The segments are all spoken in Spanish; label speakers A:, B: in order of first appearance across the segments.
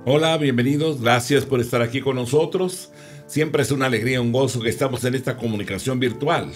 A: Hola, bienvenidos. Gracias por estar aquí con nosotros. Siempre es una alegría, un gozo que estamos en esta comunicación virtual.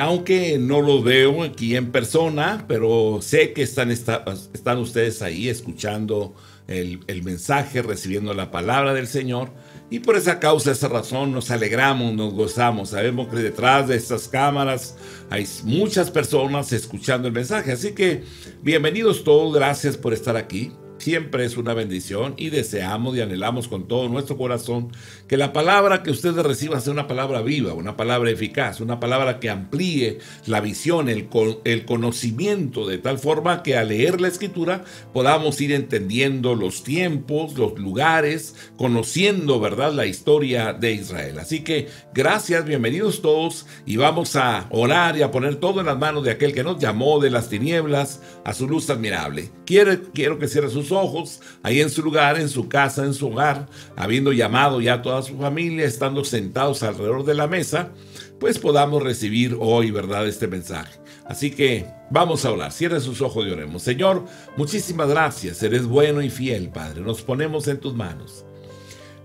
A: Aunque no los veo aquí en persona, pero sé que están ustedes ahí escuchando el mensaje, recibiendo la palabra del Señor. Y por esa causa, esa razón, nos alegramos, nos gozamos. Sabemos que detrás de estas cámaras hay muchas personas escuchando el mensaje. Así que bienvenidos todos, gracias por estar aquí. Siempre es una bendición y deseamos y anhelamos con todo nuestro corazón que la palabra que ustedes reciban sea una palabra viva, una palabra eficaz, una palabra que amplíe la visión, el conocimiento, de tal forma que al leer la Escritura podamos ir entendiendo los tiempos, los lugares, conociendo, ¿verdad?, la historia de Israel. Así que gracias, bienvenidos todos, y vamos a orar y a poner todo en las manos de aquel que nos llamó de las tinieblas a su luz admirable. Quiero que cierre sus ojos, ahí en su lugar, en su casa, en su hogar, habiendo llamado ya a toda su familia, estando sentados alrededor de la mesa, pues podamos recibir hoy, ¿verdad?, este mensaje. Así que vamos a orar. Cierre sus ojos y oremos. Señor, muchísimas gracias. Eres bueno y fiel, Padre. Nos ponemos en tus manos.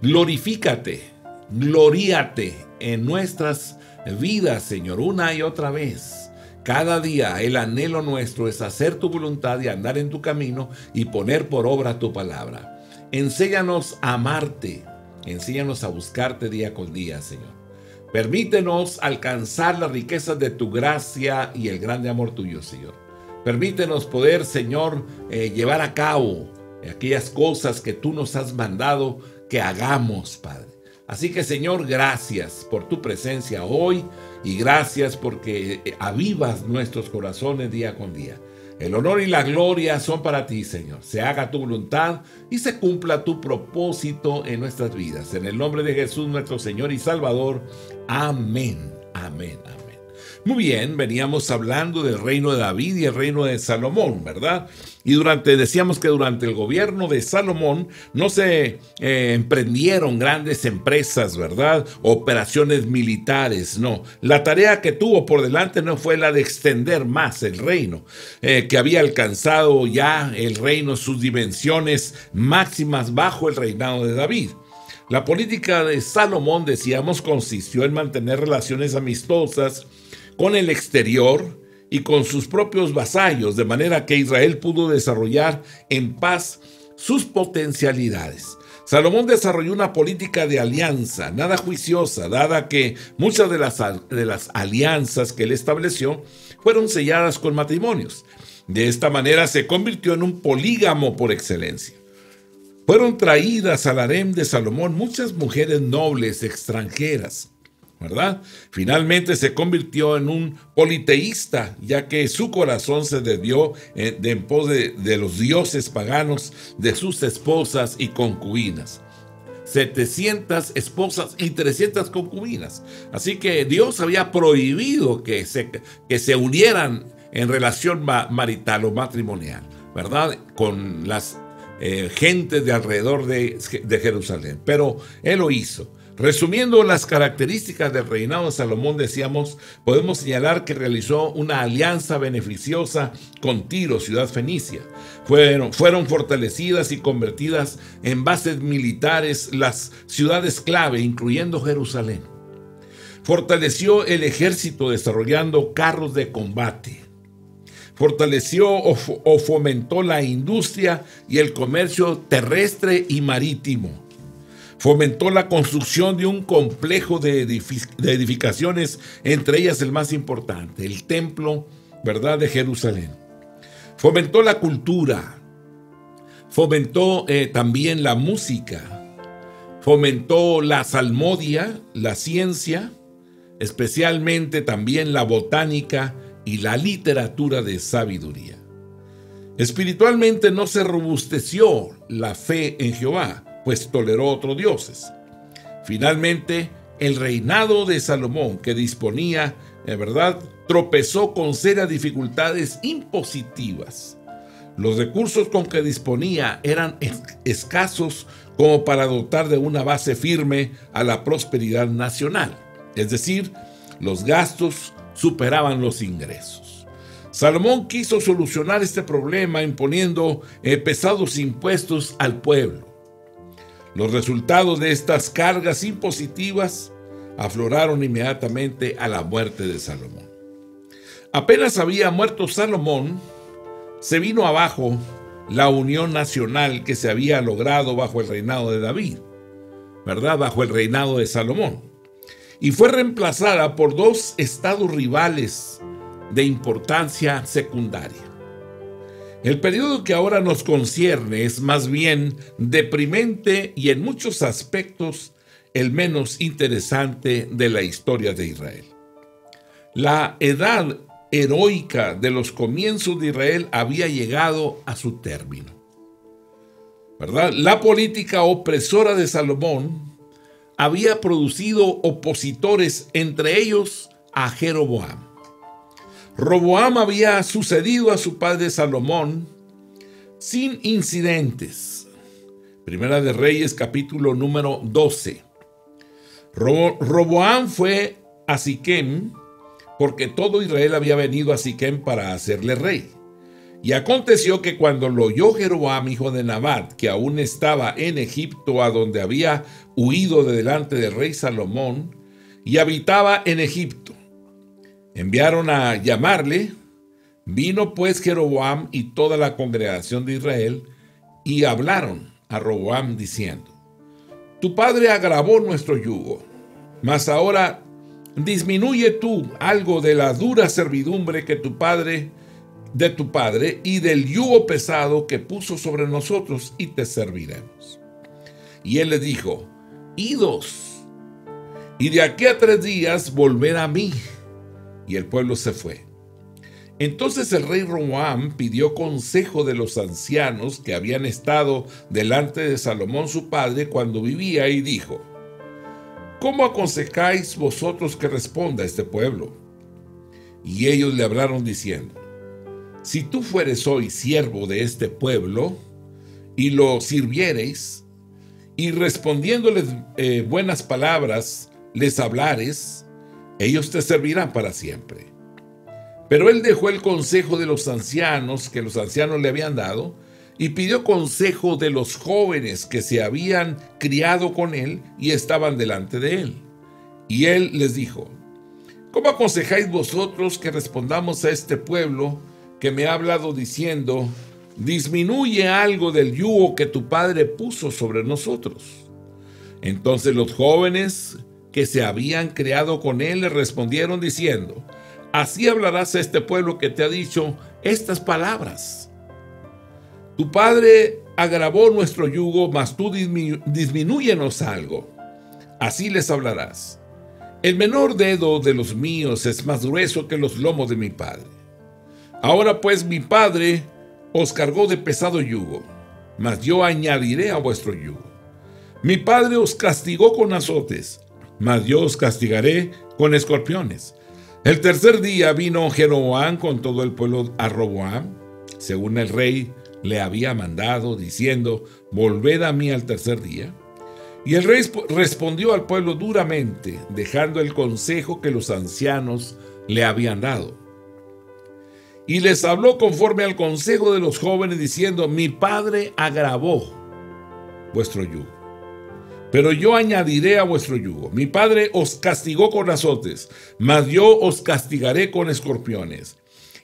A: Glorifícate, gloríate en nuestras vidas, Señor, una y otra vez. Cada día el anhelo nuestro es hacer tu voluntad y andar en tu camino y poner por obra tu palabra. Enséñanos a amarte, enséñanos a buscarte día con día, Señor. Permítenos alcanzar las riquezas de tu gracia y el grande amor tuyo, Señor. Permítenos poder, Señor, llevar a cabo aquellas cosas que tú nos has mandado que hagamos, Padre. Así que, Señor, gracias por tu presencia hoy y gracias porque avivas nuestros corazones día con día. El honor y la gloria son para ti, Señor. Se haga tu voluntad y se cumpla tu propósito en nuestras vidas. En el nombre de Jesús, nuestro Señor y Salvador. Amén, amén, amén. Muy bien, veníamos hablando del reino de David y el reino de Salomón, ¿verdad? Y decíamos que durante el gobierno de Salomón no se emprendieron grandes empresas, ¿verdad? Operaciones militares, no. La tarea que tuvo por delante no fue la de extender más el reino, que había alcanzado ya el reino sus dimensiones máximas bajo el reinado de David. La política de Salomón, decíamos, consistió en mantener relaciones amistosas con el exterior y con sus propios vasallos, de manera que Israel pudo desarrollar en paz sus potencialidades. Salomón desarrolló una política de alianza, nada juiciosa, dada que muchas de las alianzas que él estableció fueron selladas con matrimonios. De esta manera se convirtió en un polígamo por excelencia. Fueron traídas al harem de Salomón muchas mujeres nobles extranjeras, ¿verdad? Finalmente se convirtió en un politeísta, ya que su corazón se desvió en pos de los dioses paganos, de sus esposas y concubinas. 700 esposas y 300 concubinas. Así que Dios había prohibido que se unieran en relación marital o matrimonial, ¿verdad?, con las gentes de alrededor de Jerusalén. Pero Él lo hizo. Resumiendo las características del reinado de Salomón, decíamos, podemos señalar que realizó una alianza beneficiosa con Tiro, ciudad fenicia. Fueron fortalecidas y convertidas en bases militares las ciudades clave, incluyendo Jerusalén. Fortaleció el ejército desarrollando carros de combate. Fortaleció o fomentó la industria y el comercio terrestre y marítimo. Fomentó la construcción de un complejo de edificaciones, entre ellas el más importante, el templo, ¿verdad?, de Jerusalén. Fomentó la cultura, fomentó también la música, fomentó la salmodia, la ciencia, especialmente también la botánica y la literatura de sabiduría. Espiritualmente no se robusteció la fe en Jehová, pues toleró otros dioses. Finalmente, el reinado de Salomón, que disponía, ¿verdad?, tropezó con serias dificultades impositivas. Los recursos con que disponía eran escasos como para dotar de una base firme a la prosperidad nacional. Es decir, los gastos superaban los ingresos. Salomón quiso solucionar este problema imponiendo pesados impuestos al pueblo. Los resultados de estas cargas impositivas afloraron inmediatamente a la muerte de Salomón. Apenas había muerto Salomón, se vino abajo la unión nacional que se había logrado bajo el reinado de David, ¿verdad? Bajo el reinado de Salomón. Y fue reemplazada por dos estados rivales de importancia secundaria. El periodo que ahora nos concierne es más bien deprimente y en muchos aspectos el menos interesante de la historia de Israel. La edad heroica de los comienzos de Israel había llegado a su término, ¿verdad? La política opresora de Salomón había producido opositores, entre ellos a Jeroboam. Roboam había sucedido a su padre Salomón sin incidentes. Primera de Reyes, capítulo número 12. Roboam fue a Siquem porque todo Israel había venido a Siquem para hacerle rey. Y aconteció que cuando lo oyó Jeroboam, hijo de Nabat, que aún estaba en Egipto, a donde había huido de delante del rey Salomón, y habitaba en Egipto, enviaron a llamarle. Vino pues Jeroboam y toda la congregación de Israel, y hablaron a Roboam diciendo: tu padre agravó nuestro yugo, mas ahora disminuye tú algo de la dura servidumbre de tu padre y del yugo pesado que puso sobre nosotros, y te serviremos. Y él le dijo: idos, y de aquí a 3 días volver a mí. Y el pueblo se fue. Entonces el rey Roboam pidió consejo de los ancianos que habían estado delante de Salomón su padre cuando vivía, y dijo: ¿cómo aconsejáis vosotros que responda este pueblo? Y ellos le hablaron diciendo: si tú fueres hoy siervo de este pueblo, y lo sirviereis, y respondiéndoles buenas palabras les hablares, ellos te servirán para siempre. Pero él dejó el consejo de los ancianos que los ancianos le habían dado, y pidió consejo de los jóvenes que se habían criado con él y estaban delante de él. Y él les dijo: ¿cómo aconsejáis vosotros que respondamos a este pueblo que me ha hablado diciendo: disminuye algo del yugo que tu padre puso sobre nosotros? Entonces los jóvenes que se habían criado con él le respondieron diciendo: así hablarás a este pueblo que te ha dicho estas palabras. Tu padre agravó nuestro yugo, mas tú disminúyenos algo. Así les hablarás: el menor dedo de los míos es más grueso que los lomos de mi padre. Ahora pues mi padre os cargó de pesado yugo, mas yo añadiré a vuestro yugo. Mi padre os castigó con azotes, mas yo os castigaré con escorpiones. El tercer día vino Jeroboam con todo el pueblo a Roboam, según el rey le había mandado, diciendo: volved a mí al tercer día. Y el rey respondió al pueblo duramente, dejando el consejo que los ancianos le habían dado. Y les habló conforme al consejo de los jóvenes, diciendo: mi padre agravó vuestro yugo, pero yo añadiré a vuestro yugo. Mi padre os castigó con azotes, mas yo os castigaré con escorpiones.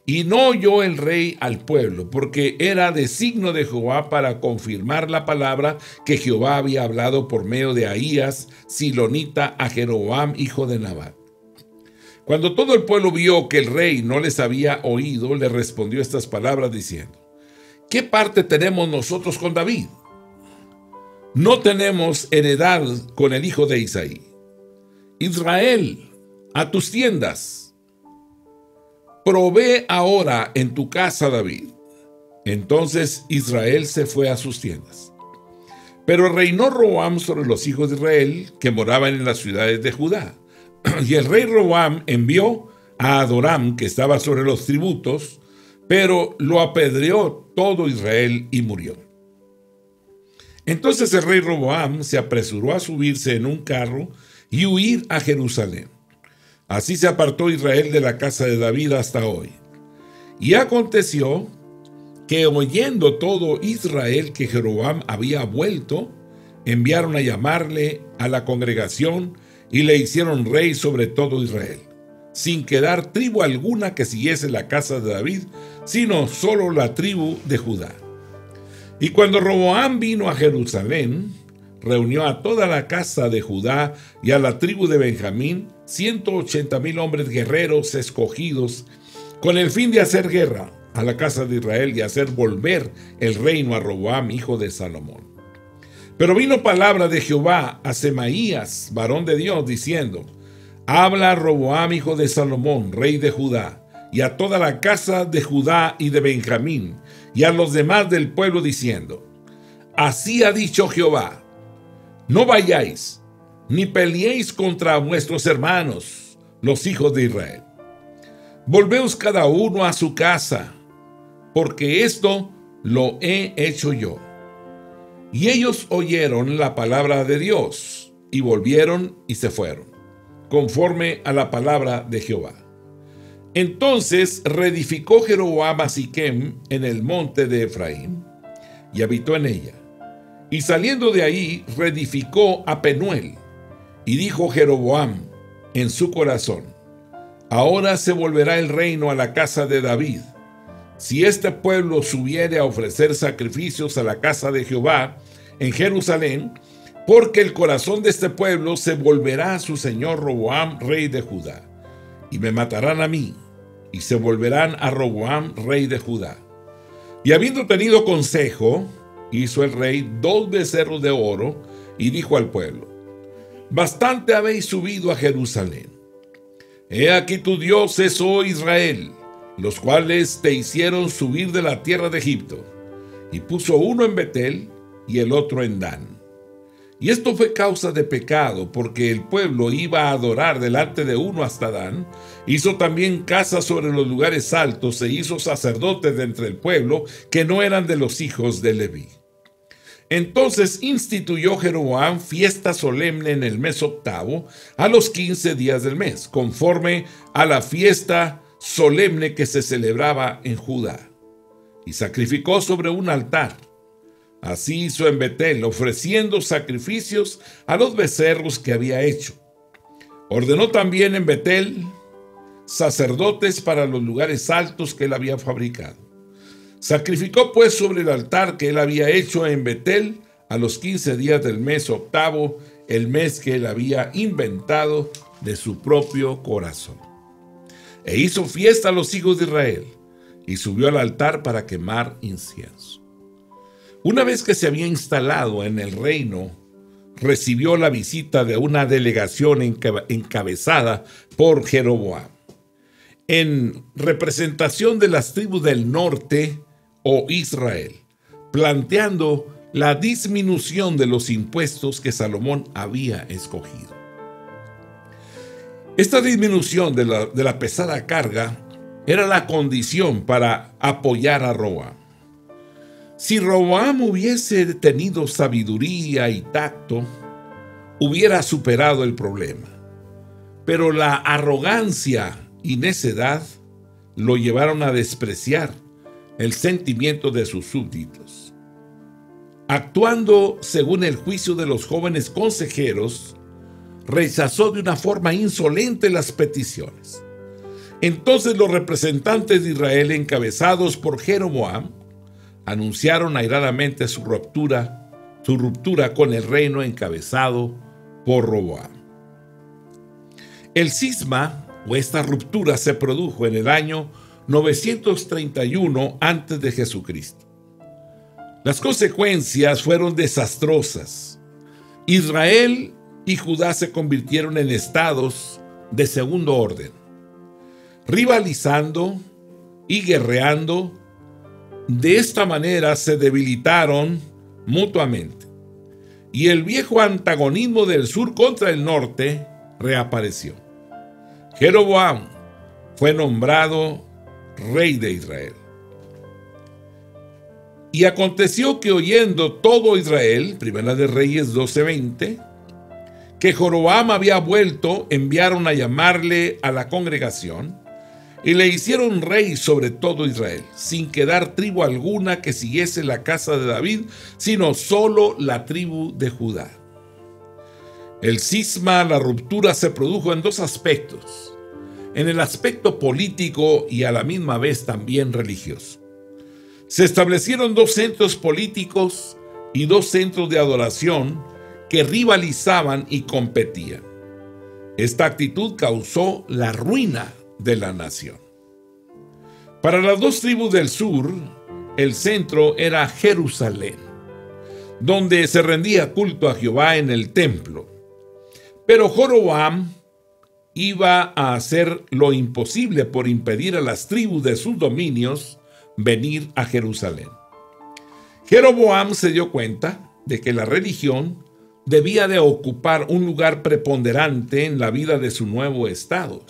A: Y no oyó el rey al pueblo, porque era designio de Jehová para confirmar la palabra que Jehová había hablado por medio de Ahías, silonita, a Jeroboam, hijo de Nabat. Cuando todo el pueblo vio que el rey no les había oído, le respondió estas palabras diciendo: ¿qué parte tenemos nosotros con David? No tenemos heredad con el hijo de Isaí. Israel, a tus tiendas. Provee ahora en tu casa, David. Entonces Israel se fue a sus tiendas. Pero reinó Roboam sobre los hijos de Israel que moraban en las ciudades de Judá. Y el rey Roboam envió a Adoram, que estaba sobre los tributos, pero lo apedreó todo Israel y murió. Entonces el rey Roboam se apresuró a subirse en un carro y huir a Jerusalén. Así se apartó Israel de la casa de David hasta hoy. Y aconteció que oyendo todo Israel que Jeroboam había vuelto, enviaron a llamarle a la congregación y le hicieron rey sobre todo Israel, sin quedar tribu alguna que siguiese la casa de David, sino solo la tribu de Judá. Y cuando Roboam vino a Jerusalén, reunió a toda la casa de Judá y a la tribu de Benjamín, 180,000 hombres guerreros escogidos, con el fin de hacer guerra a la casa de Israel y hacer volver el reino a Roboam, hijo de Salomón. Pero vino palabra de Jehová a Semaías, varón de Dios, diciendo: habla a Roboam, hijo de Salomón, rey de Judá, y a toda la casa de Judá y de Benjamín, y a los demás del pueblo, diciendo: así ha dicho Jehová, no vayáis, ni peleéis contra vuestros hermanos, los hijos de Israel. Volveos cada uno a su casa, porque esto lo he hecho yo. Y ellos oyeron la palabra de Dios, y volvieron y se fueron, conforme a la palabra de Jehová. Entonces reedificó Jeroboam a Siquem en el monte de Efraín, y habitó en ella. Y saliendo de ahí, reedificó a Penuel. Y dijo Jeroboam en su corazón: ahora se volverá el reino a la casa de David, si este pueblo subiere a ofrecer sacrificios a la casa de Jehová en Jerusalén, porque el corazón de este pueblo se volverá a su señor Roboam, rey de Judá, y me matarán a mí, y se volverán a Roboam, rey de Judá. Y habiendo tenido consejo, hizo el rey 2 becerros de oro, y dijo al pueblo: bastante habéis subido a Jerusalén. He aquí tu dioses, oh Israel, los cuales te hicieron subir de la tierra de Egipto. Y puso uno en Betel y el otro en Dan. Y esto fue causa de pecado, porque el pueblo iba a adorar delante de uno hasta Dan. Hizo también casas sobre los lugares altos, e hizo sacerdotes de entre el pueblo, que no eran de los hijos de Leví. Entonces instituyó Jeroboam fiesta solemne en el mes octavo, a los 15 días del mes, conforme a la fiesta solemne que se celebraba en Judá. Y sacrificó sobre un altar. Así hizo en Betel, ofreciendo sacrificios a los becerros que había hecho. Ordenó también en Betel sacerdotes para los lugares altos que él había fabricado. Sacrificó pues sobre el altar que él había hecho en Betel a los 15 días del mes octavo, el mes que él había inventado de su propio corazón. E hizo fiesta a los hijos de Israel, y subió al altar para quemar incienso. Una vez que se había instalado en el reino, recibió la visita de una delegación encabezada por Jeroboam, en representación de las tribus del norte o Israel, planteando la disminución de los impuestos que Salomón había escogido. Esta disminución de la pesada carga era la condición para apoyar a Roboam. Si Roboam hubiese tenido sabiduría y tacto, hubiera superado el problema. Pero la arrogancia y necedad lo llevaron a despreciar el sentimiento de sus súbditos. Actuando según el juicio de los jóvenes consejeros, rechazó de una forma insolente las peticiones. Entonces los representantes de Israel, encabezados por Jeroboam, anunciaron airadamente su ruptura con el reino encabezado por Roboam. El cisma, o esta ruptura, se produjo en el año 931 antes de Jesucristo. Las consecuencias fueron desastrosas. Israel y Judá se convirtieron en estados de segundo orden, rivalizando y guerreando. De esta manera se debilitaron mutuamente, y el viejo antagonismo del sur contra el norte reapareció. Jeroboam fue nombrado rey de Israel. Y aconteció que, oyendo todo Israel, Primera de Reyes 12:20, que Jeroboam había vuelto, enviaron a llamarle a la congregación, y le hicieron rey sobre todo Israel, sin quedar tribu alguna que siguiese la casa de David, sino solo la tribu de Judá. El cisma, la ruptura, se produjo en dos aspectos: en el aspecto político y a la misma vez también religioso. Se establecieron dos centros políticos y dos centros de adoración que rivalizaban y competían. Esta actitud causó la ruina de la nación. Para las dos tribus del sur, el centro era Jerusalén, donde se rendía culto a Jehová en el templo. Pero Joroboam iba a hacer lo imposible por impedir a las tribus de sus dominios venir a Jerusalén. Jeroboam se dio cuenta de que la religión debía de ocupar un lugar preponderante en la vida de su nuevo estado.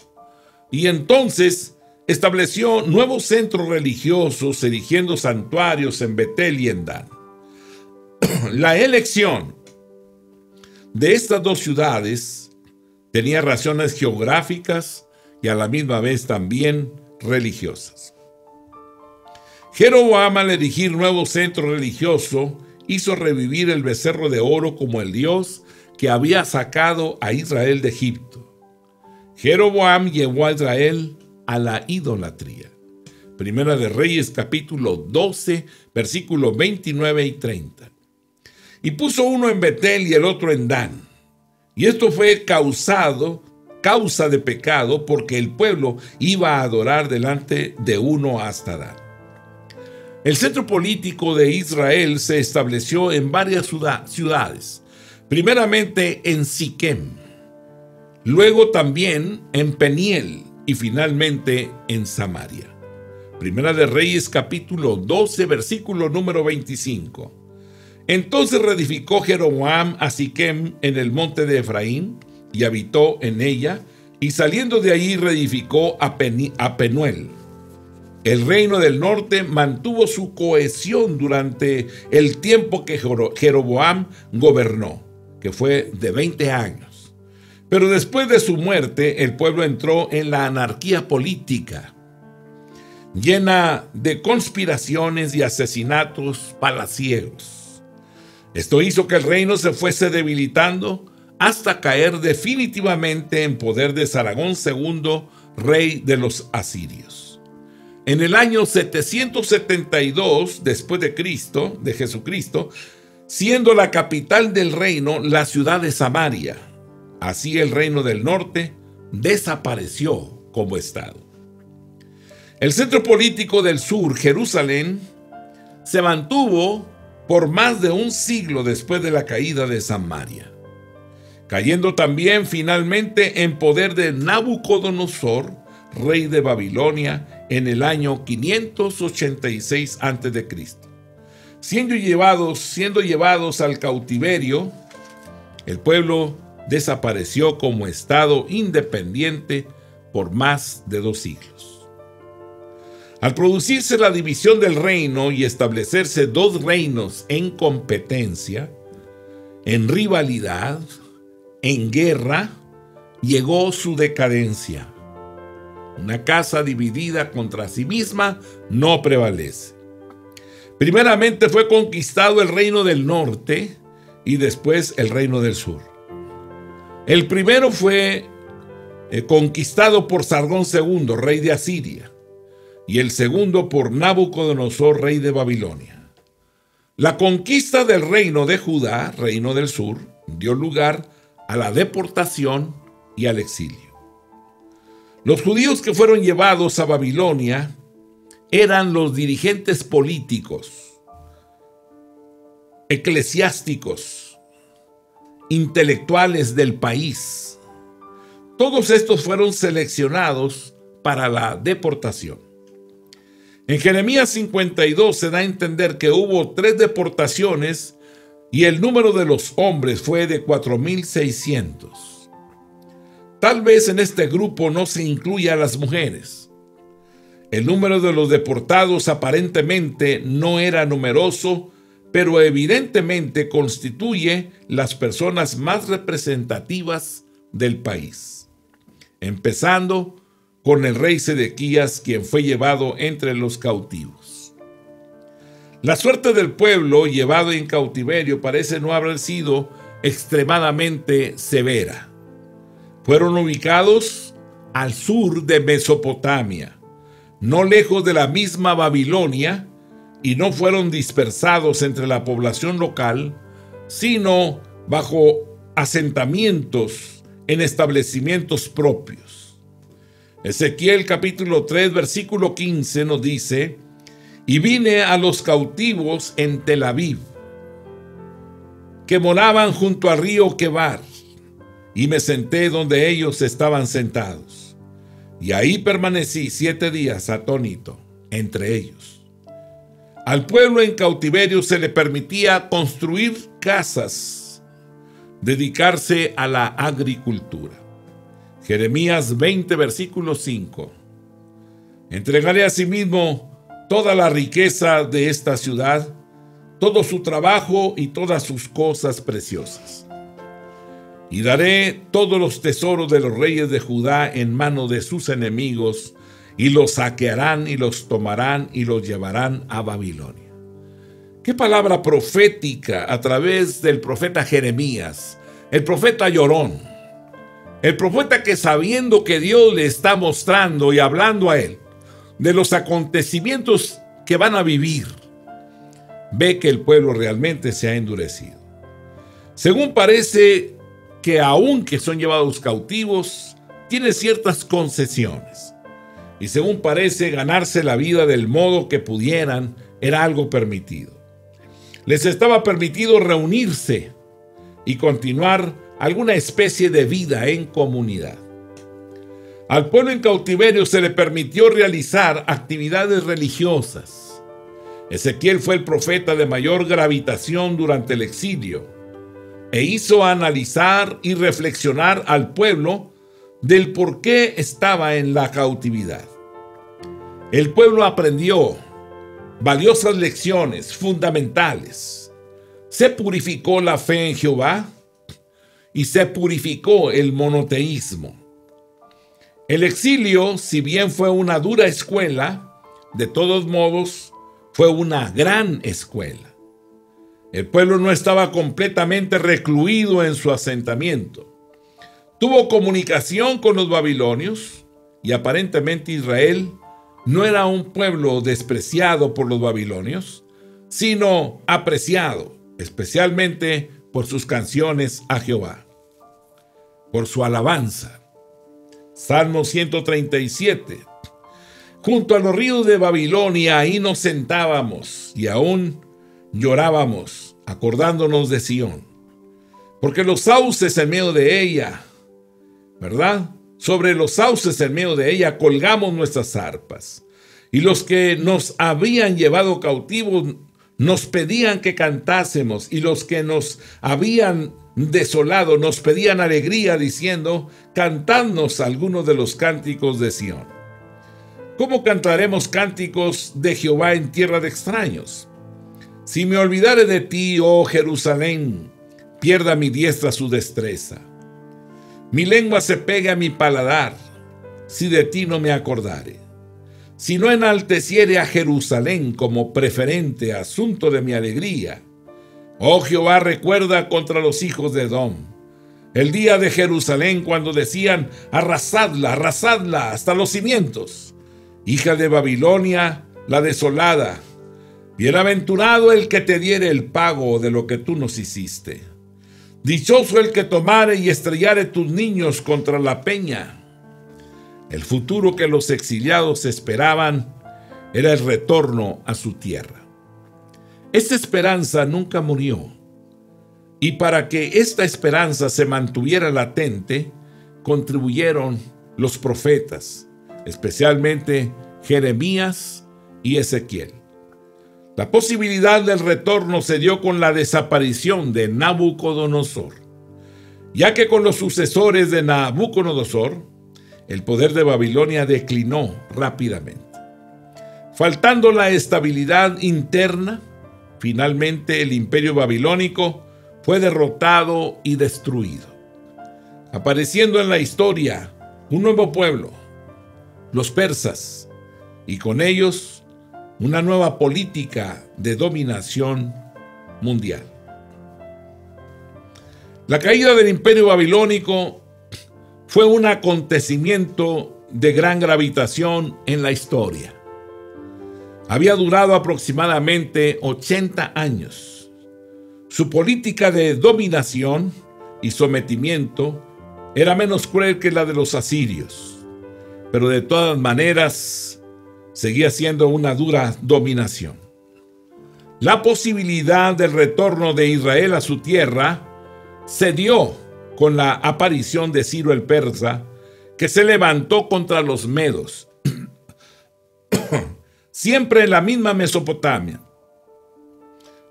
A: Y entonces estableció nuevos centros religiosos, erigiendo santuarios en Betel y en Dan. La elección de estas dos ciudades tenía razones geográficas y a la misma vez también religiosas. Jeroboam, al erigir nuevo centro religioso, hizo revivir el becerro de oro como el Dios que había sacado a Israel de Egipto. Jeroboam llevó a Israel a la idolatría. Primera de Reyes, capítulo 12, versículos 29 y 30. Y puso uno en Betel y el otro en Dan. Y esto fue causa de pecado, porque el pueblo iba a adorar delante de uno hasta Dan. El centro político de Israel se estableció en varias ciudades, primeramente en Siquem, luego también en Peniel y finalmente en Samaria. Primera de Reyes, capítulo 12, versículo número 25. Entonces reedificó Jeroboam a Siquem en el monte de Efraín y habitó en ella, y saliendo de allí reedificó a Penuel. El reino del norte mantuvo su cohesión durante el tiempo que Jeroboam gobernó, que fue de 20 años. Pero después de su muerte, el pueblo entró en la anarquía política, llena de conspiraciones y asesinatos palaciegos. Esto hizo que el reino se fuese debilitando hasta caer definitivamente en poder de Sargón II, rey de los asirios. En el año 772 después de Jesucristo, siendo la capital del reino la ciudad de Samaria. Así el reino del norte desapareció como estado. El centro político del sur, Jerusalén, se mantuvo por más de un siglo después de la caída de Samaria, cayendo también finalmente en poder de Nabucodonosor, rey de Babilonia, en el año 586 a.C. Siendo llevados al cautiverio, el pueblo desapareció como estado independiente por más de 2 siglos. Al producirse la división del reino y establecerse 2 reinos en competencia, en rivalidad, en guerra, llegó su decadencia. Una casa dividida contra sí misma no prevalece. Primeramente fue conquistado el reino del norte y después el reino del sur. El primero fue conquistado por Sargón II, rey de Asiria, y el segundo por Nabucodonosor, rey de Babilonia. La conquista del reino de Judá, reino del sur, dio lugar a la deportación y al exilio. Los judíos que fueron llevados a Babilonia eran los dirigentes políticos, eclesiásticos, intelectuales del país. Todos estos fueron seleccionados para la deportación. En Jeremías 52 se da a entender que hubo 3 deportaciones y el número de los hombres fue de 4,600. Tal vez en este grupo no se incluya a las mujeres. El número de los deportados aparentemente no era numeroso, pero evidentemente constituye las personas más representativas del país, empezando con el rey Sedequías, quien fue llevado entre los cautivos. La suerte del pueblo llevado en cautiverio parece no haber sido extremadamente severa. Fueron ubicados al sur de Mesopotamia, no lejos de la misma Babilonia, y no fueron dispersados entre la población local, sino bajo asentamientos en establecimientos propios. Ezequiel capítulo 3 versículo 15 nos dice: y vine a los cautivos en Tel Aviv, que moraban junto al río Quebar, y me senté donde ellos estaban sentados, y ahí permanecí 7 días atónito entre ellos. Al pueblo en cautiverio se le permitía construir casas, dedicarse a la agricultura. Jeremías 20, versículo 5. Entregaré asimismo toda la riqueza de esta ciudad, todo su trabajo y todas sus cosas preciosas. Y daré todos los tesoros de los reyes de Judá en mano de sus enemigos, y los saquearán y los tomarán y los llevarán a Babilonia. Qué palabra profética a través del profeta Jeremías, el profeta llorón, el profeta que, sabiendo que Dios le está mostrando y hablando a él de los acontecimientos que van a vivir, ve que el pueblo realmente se ha endurecido. Según parece que aunque son llevados cautivos, tiene ciertas concesiones. Y según parece, ganarse la vida del modo que pudieran era algo permitido. Les estaba permitido reunirse y continuar alguna especie de vida en comunidad. Al pueblo en cautiverio se le permitió realizar actividades religiosas. Ezequiel fue el profeta de mayor gravitación durante el exilio e hizo analizar y reflexionar al pueblo del por qué estaba en la cautividad. El pueblo aprendió valiosas lecciones fundamentales. Se purificó la fe en Jehová y se purificó el monoteísmo. El exilio, si bien fue una dura escuela, de todos modos fue una gran escuela. El pueblo no estaba completamente recluido en su asentamiento. Tuvo comunicación con los babilonios y aparentemente Israel no era un pueblo despreciado por los babilonios, sino apreciado, especialmente por sus canciones a Jehová, por su alabanza. Salmo 137. Junto a los ríos de Babilonia, ahí nos sentábamos y aún llorábamos, acordándonos de Sión, porque los sauces en medio de ella, ¿verdad? Sobre los sauces en medio de ella colgamos nuestras arpas. Y los que nos habían llevado cautivos nos pedían que cantásemos, y los que nos habían desolado nos pedían alegría, diciendo: cantadnos algunos de los cánticos de Sión. ¿Cómo cantaremos cánticos de Jehová en tierra de extraños? Si me olvidare de ti, oh Jerusalén, pierda mi diestra su destreza. Mi lengua se pegue a mi paladar, si de ti no me acordare. Si no enalteciere a Jerusalén como preferente asunto de mi alegría. Oh Jehová, recuerda contra los hijos de Edom el día de Jerusalén, cuando decían: arrasadla, arrasadla hasta los cimientos. Hija de Babilonia, la desolada. Bienaventurado el que te diere el pago de lo que tú nos hiciste. Dichoso el que tomare y estrellare tus niños contra la peña. El futuro que los exiliados esperaban era el retorno a su tierra. Esta esperanza nunca murió, y para que esta esperanza se mantuviera latente, contribuyeron los profetas, especialmente Jeremías y Ezequiel. La posibilidad del retorno se dio con la desaparición de Nabucodonosor, ya que con los sucesores de Nabucodonosor, el poder de Babilonia declinó rápidamente. Faltando la estabilidad interna, finalmente el imperio babilónico fue derrotado y destruido, apareciendo en la historia un nuevo pueblo, los persas, y con ellos una nueva política de dominación mundial. La caída del Imperio Babilónico fue un acontecimiento de gran gravitación en la historia. Había durado aproximadamente 80 años. Su política de dominación y sometimiento era menos cruel que la de los asirios, pero de todas maneras seguía siendo una dura dominación. La posibilidad del retorno de Israel a su tierra se dio con la aparición de Ciro el persa, que se levantó contra los medos, siempre en la misma Mesopotamia.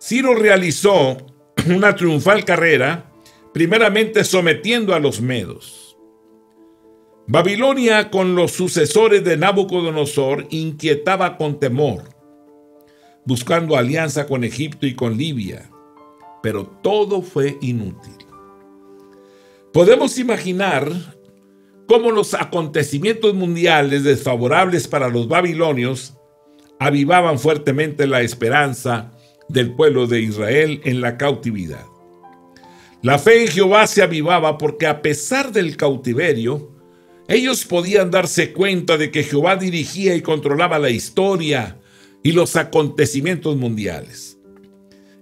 A: Ciro realizó una triunfal carrera, primeramente sometiendo a los medos. Babilonia, con los sucesores de Nabucodonosor, inquietaba con temor, buscando alianza con Egipto y con Libia, pero todo fue inútil. Podemos imaginar cómo los acontecimientos mundiales desfavorables para los babilonios avivaban fuertemente la esperanza del pueblo de Israel en la cautividad. La fe en Jehová se avivaba porque, a pesar del cautiverio, ellos podían darse cuenta de que Jehová dirigía y controlaba la historia y los acontecimientos mundiales.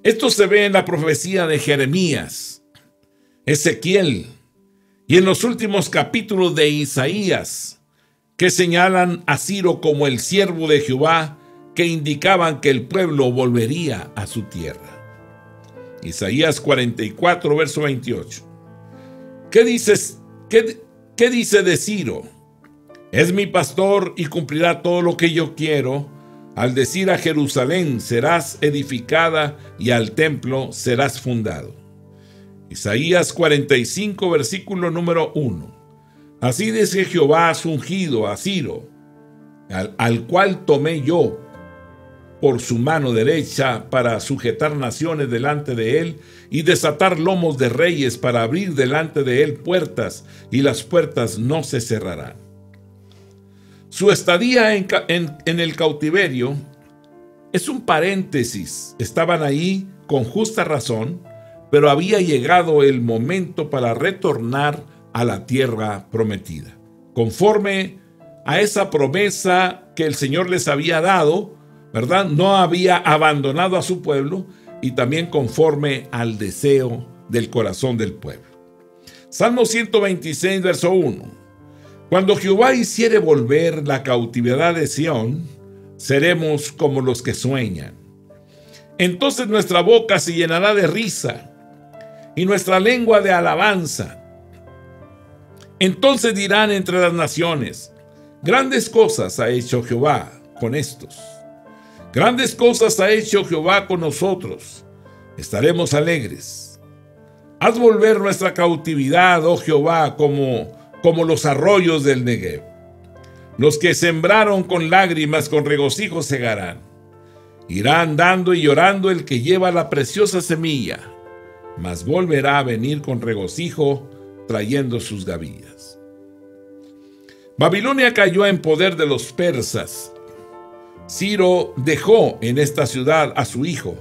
A: Esto se ve en la profecía de Jeremías, Ezequiel y en los últimos capítulos de Isaías, que señalan a Ciro como el siervo de Jehová, que indicaban que el pueblo volvería a su tierra. Isaías 44, verso 28. ¿Qué dice de Ciro? Es mi pastor y cumplirá todo lo que yo quiero, al decir a Jerusalén serás edificada y al templo serás fundado. Isaías 45, versículo número 1. Así dice Jehová a su ungido, a Ciro, al cual tomé yo por su mano derecha para sujetar naciones delante de él y desatar lomos de reyes, para abrir delante de él puertas, y las puertas no se cerrarán. Su estadía en el cautiverio es un paréntesis. Estaban ahí con justa razón, pero había llegado el momento para retornar a la tierra prometida, conforme a esa promesa que el Señor les había dado, ¿verdad? No había abandonado a su pueblo, y también conforme al deseo del corazón del pueblo. Salmo 126, verso 1. Cuando Jehová hiciere volver la cautividad de Sión, seremos como los que sueñan. Entonces nuestra boca se llenará de risa y nuestra lengua de alabanza. Entonces dirán entre las naciones: grandes cosas ha hecho Jehová con estos. Grandes cosas ha hecho Jehová con nosotros. Estaremos alegres. Haz volver nuestra cautividad, oh Jehová, como los arroyos del Negev. Los que sembraron con lágrimas, con regocijo segarán. Irá andando y llorando el que lleva la preciosa semilla, mas volverá a venir con regocijo, trayendo sus gavillas. Babilonia cayó en poder de los persas. Ciro dejó en esta ciudad a su hijo,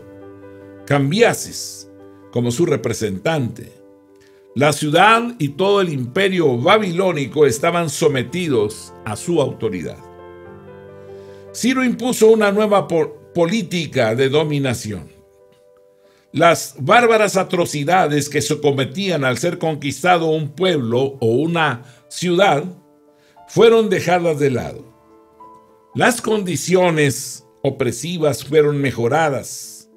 A: Cambiases, como su representante. La ciudad y todo el imperio babilónico estaban sometidos a su autoridad. Ciro impuso una nueva política de dominación. Las bárbaras atrocidades que se cometían al ser conquistado un pueblo o una ciudad fueron dejadas de lado. Las condiciones opresivas fueron mejoradas.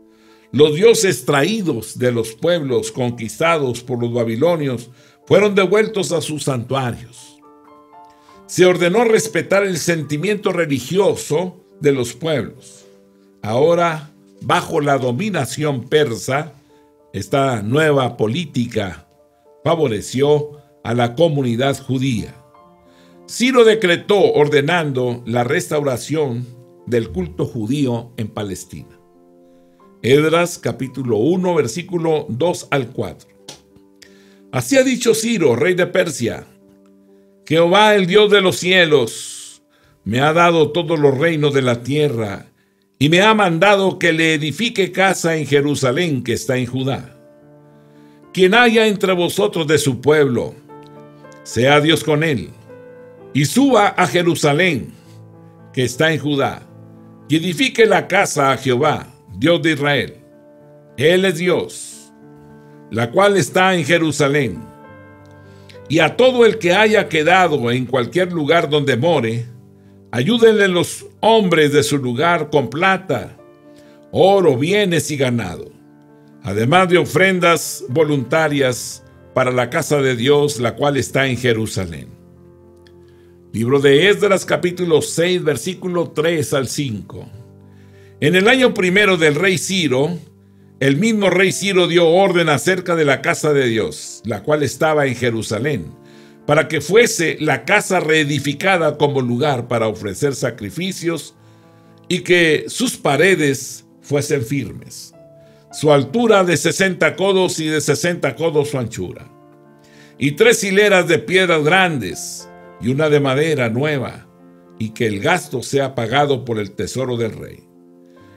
A: Los dioses traídos de los pueblos conquistados por los babilonios fueron devueltos a sus santuarios. Se ordenó respetar el sentimiento religioso de los pueblos. Ahora, bajo la dominación persa, esta nueva política favoreció a la comunidad judía. Ciro decretó ordenando la restauración del culto judío en Palestina. Esdras capítulo 1, versículo 2 al 4. Así ha dicho Ciro, rey de Persia: Jehová, el Dios de los cielos, me ha dado todos los reinos de la tierra y me ha mandado que le edifique casa en Jerusalén que está en Judá. Quien haya entre vosotros de su pueblo, sea Dios con él, y suba a Jerusalén que está en Judá, y edifique la casa a Jehová, Dios de Israel. Él es Dios, la cual está en Jerusalén. Y a todo el que haya quedado en cualquier lugar donde more, ayúdenle los hombres de su lugar con plata, oro, bienes y ganado, además de ofrendas voluntarias para la casa de Dios, la cual está en Jerusalén. Libro de Esdras, capítulo 6, versículo 3 al 5. En el año primero del rey Ciro, el mismo rey Ciro dio orden acerca de la casa de Dios, la cual estaba en Jerusalén, para que fuese la casa reedificada como lugar para ofrecer sacrificios y que sus paredes fuesen firmes, su altura de 60 codos y de 60 codos su anchura, y 3 hileras de piedras grandes y una de madera nueva, y que el gasto sea pagado por el tesoro del rey.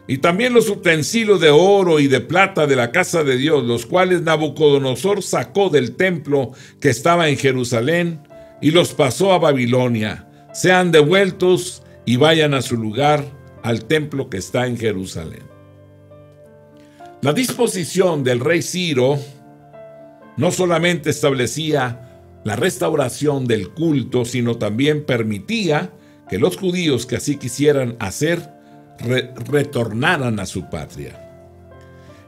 A: Y también los utensilios de oro y de plata de la casa de Dios, los cuales Nabucodonosor sacó del templo que estaba en Jerusalén y los pasó a Babilonia, sean devueltos y vayan a su lugar, al templo que está en Jerusalén. La disposición del rey Ciro no solamente establecía la restauración del culto, sino también permitía que los judíos que así quisieran hacer retornaran a su patria.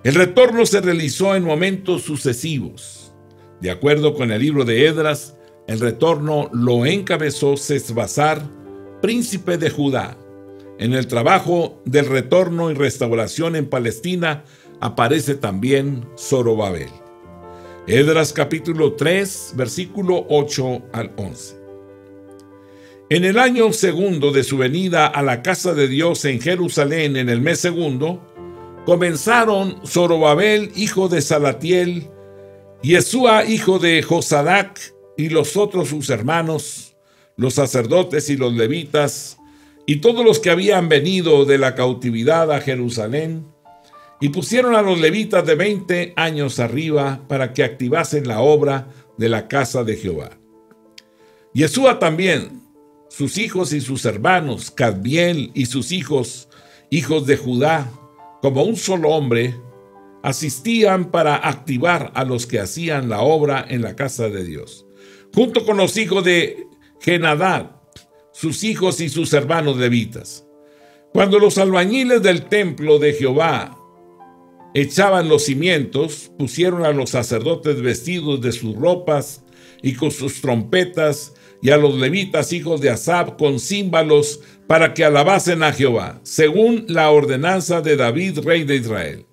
A: El retorno se realizó en momentos sucesivos. De acuerdo con el libro de Esdras, el retorno lo encabezó Sesbazar, príncipe de Judá. En el trabajo del retorno y restauración en Palestina aparece también Zorobabel. Esdras capítulo 3, versículo 8 al 11. En el año segundo de su venida a la casa de Dios en Jerusalén, en el mes segundo, comenzaron Zorobabel, hijo de Salatiel, Yesúa, hijo de Josadac, y los otros sus hermanos, los sacerdotes y los levitas, y todos los que habían venido de la cautividad a Jerusalén, y pusieron a los levitas de 20 años arriba para que activasen la obra de la casa de Jehová. Yesúa también, sus hijos y sus hermanos, Cadmiel y sus hijos, hijos de Judá, como un solo hombre, asistían para activar a los que hacían la obra en la casa de Dios, junto con los hijos de Genadad, sus hijos y sus hermanos levitas. Cuando los albañiles del templo de Jehová echaban los cimientos, pusieron a los sacerdotes vestidos de sus ropas y con sus trompetas, y a los levitas hijos de Asaf con címbalos, para que alabasen a Jehová, según la ordenanza de David, rey de Israel.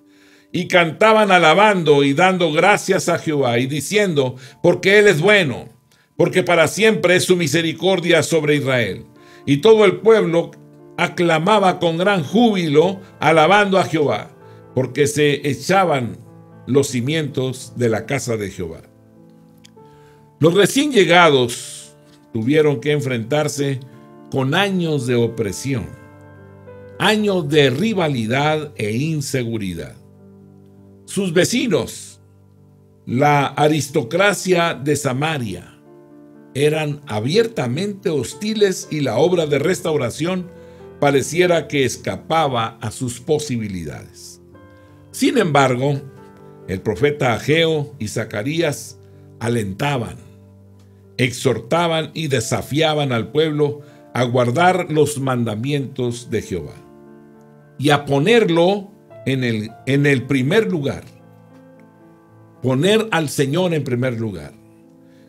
A: Y cantaban alabando y dando gracias a Jehová, y diciendo, porque Él es bueno, porque para siempre es su misericordia sobre Israel. Y todo el pueblo aclamaba con gran júbilo, alabando a Jehová, porque se echaban los cimientos de la casa de Jehová. Los recién llegados tuvieron que enfrentarse con años de opresión, años de rivalidad e inseguridad. Sus vecinos, la aristocracia de Samaria, eran abiertamente hostiles y la obra de restauración pareciera que escapaba a sus posibilidades. Sin embargo, el profeta Ageo y Zacarías alentaban, exhortaban y desafiaban al pueblo a guardar los mandamientos de Jehová y a ponerlo en el primer lugar, poner al Señor en primer lugar.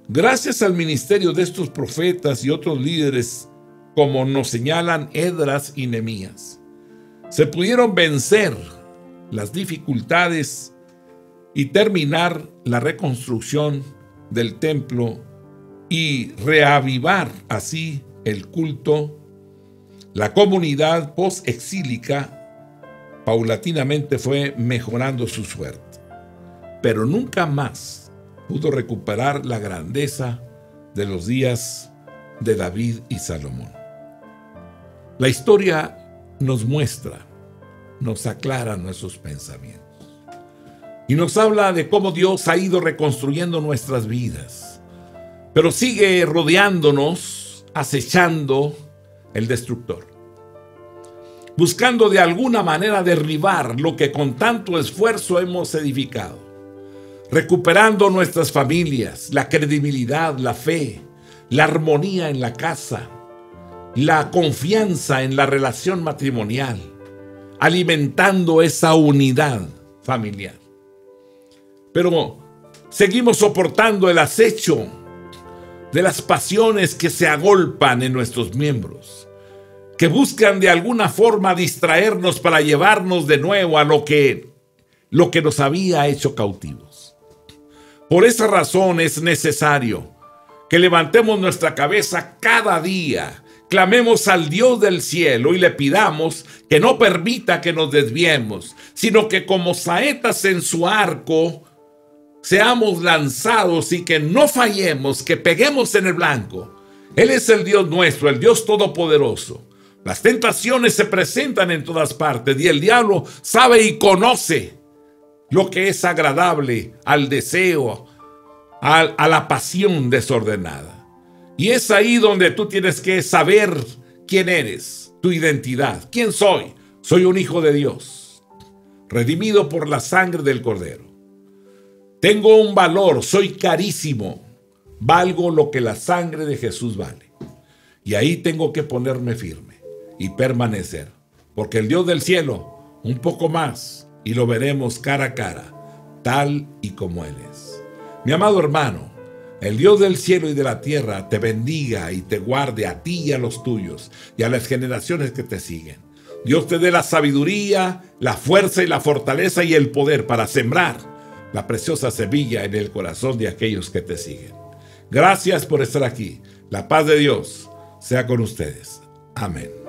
A: Gracias al ministerio de estos profetas y otros líderes, como nos señalan Esdras y Nehemías, se pudieron vencer las dificultades y terminar la reconstrucción del templo y reavivar así el culto. La comunidad post-exílica paulatinamente fue mejorando su suerte, pero nunca más pudo recuperar la grandeza de los días de David y Salomón. La historia nos muestra, nos aclara nuestros pensamientos y nos habla de cómo Dios ha ido reconstruyendo nuestras vidas, pero sigue rodeándonos, acechando el destructor, buscando de alguna manera derribar lo que con tanto esfuerzo hemos edificado, recuperando nuestras familias, la credibilidad, la fe, la armonía en la casa, la confianza en la relación matrimonial, alimentando esa unidad familiar. Pero seguimos soportando el acecho de las pasiones que se agolpan en nuestros miembros, que buscan de alguna forma distraernos para llevarnos de nuevo a lo que nos había hecho cautivos. Por esa razón es necesario que levantemos nuestra cabeza cada día, clamemos al Dios del cielo y le pidamos que no permita que nos desviemos, sino que como saetas en su arco seamos lanzados y que no fallemos, que peguemos en el blanco. Él es el Dios nuestro, el Dios todopoderoso. Las tentaciones se presentan en todas partes y el diablo sabe y conoce lo que es agradable al deseo, a la pasión desordenada. Y es ahí donde tú tienes que saber quién eres, tu identidad. ¿Quién soy? Soy un hijo de Dios, redimido por la sangre del Cordero. Tengo un valor, soy carísimo, valgo lo que la sangre de Jesús vale. Y ahí tengo que ponerme firme y permanecer, porque el Dios del cielo, un poco más, y lo veremos cara a cara, tal y como Él es. Mi amado hermano, el Dios del cielo y de la tierra te bendiga y te guarde a ti y a los tuyos y a las generaciones que te siguen. Dios te dé la sabiduría, la fuerza y la fortaleza y el poder para sembrar la preciosa semilla en el corazón de aquellos que te siguen. Gracias por estar aquí. La paz de Dios sea con ustedes. Amén.